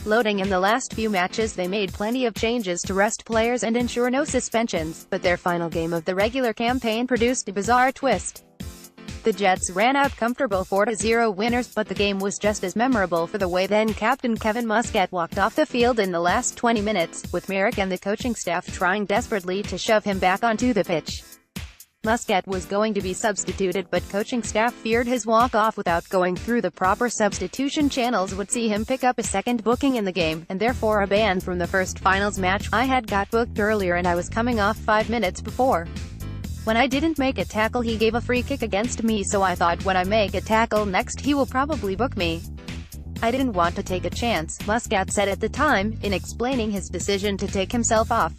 Loading in the last few matches they made plenty of changes to rest players and ensure no suspensions, but their final game of the regular campaign produced a bizarre twist. The Jets ran out comfortable 4-0 winners, but the game was just as memorable for the way then-captain Kevin Muscat walked off the field in the last 20 minutes, with Merrick and the coaching staff trying desperately to shove him back onto the pitch. Muscat was going to be substituted, but coaching staff feared his walk-off without going through the proper substitution channels would see him pick up a second booking in the game, and therefore a ban from the first finals match. I had got booked earlier and I was coming off 5 minutes before. When I didn't make a tackle he gave a free kick against me, so I thought when I make a tackle next he will probably book me. I didn't want to take a chance, Muscat said at the time, in explaining his decision to take himself off.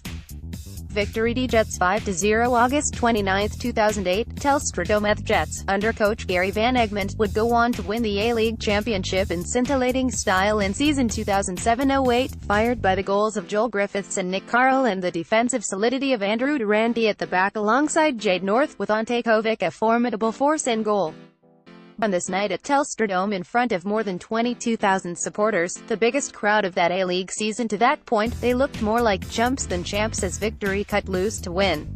Victory D Jets 5-0 August 29, 2008, Telstra Dome. Jets, under coach Gary Van Egmond, would go on to win the A-League championship in scintillating style in season 2007-08, fired by the goals of Joel Griffiths and Nick Carle and the defensive solidity of Andrew Durante at the back alongside Jade North, with Ante Kovic a formidable force in goal. On this night at Telstra Dome in front of more than 22,000 supporters, the biggest crowd of that A-League season to that point, they looked more like chumps than champs as victory cut loose to win.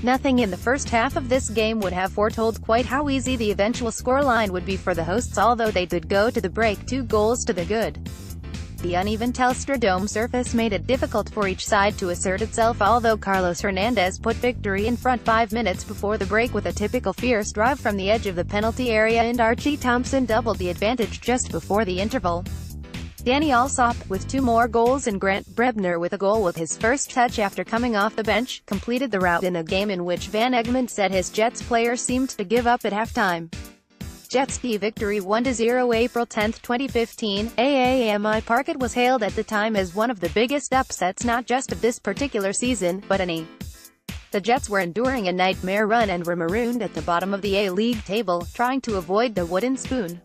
Nothing in the first half of this game would have foretold quite how easy the eventual scoreline would be for the hosts, although they did go to the break 2 goals to the good. The uneven Telstra Dome surface made it difficult for each side to assert itself, although Carlos Hernandez put victory in front 5 minutes before the break with a typical fierce drive from the edge of the penalty area, and Archie Thompson doubled the advantage just before the interval. Danny Alsop, with 2 more goals, and Grant Brebner with a goal with his first touch after coming off the bench, completed the rout in a game in which Van Egmond said his Jets players seemed to give up at halftime. Jets victory 1-0 April 10, 2015, AAMI Park. It was hailed at the time as one of the biggest upsets not just of this particular season, but any. The Jets were enduring a nightmare run and were marooned at the bottom of the A-League table, trying to avoid the wooden spoon.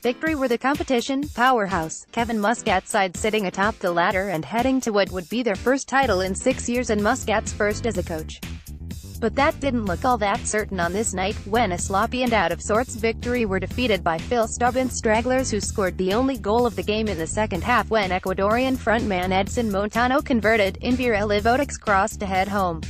Victory were the competition powerhouse, Kevin Muscat's side sitting atop the ladder and heading to what would be their first title in 6 years and Muscat's first as a coach. But that didn't look all that certain on this night, when a sloppy and out-of-sorts victory were defeated by Phil Stubbins stragglers, who scored the only goal of the game in the second half when Ecuadorian frontman Edson Montano converted Invier Livotic's cross to head home.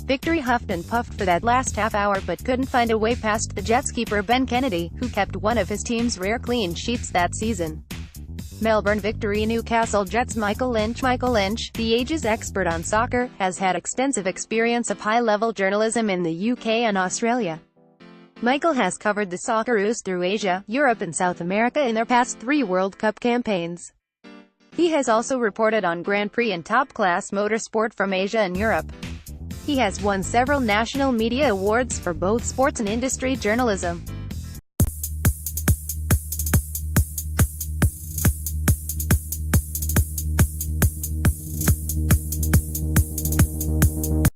Victory huffed and puffed for that last half hour but couldn't find a way past the Jets keeper Ben Kennedy, who kept one of his team's rare clean sheets that season. Melbourne victory Newcastle Jets. Michael Lynch, the Age's expert on soccer, has had extensive experience of high-level journalism in the UK and Australia. Michael has covered the Socceroos through Asia, Europe and South America in their past 3 World Cup campaigns. He has also reported on Grand Prix and top-class motorsport from Asia and Europe. He has won several national media awards for both sports and industry journalism.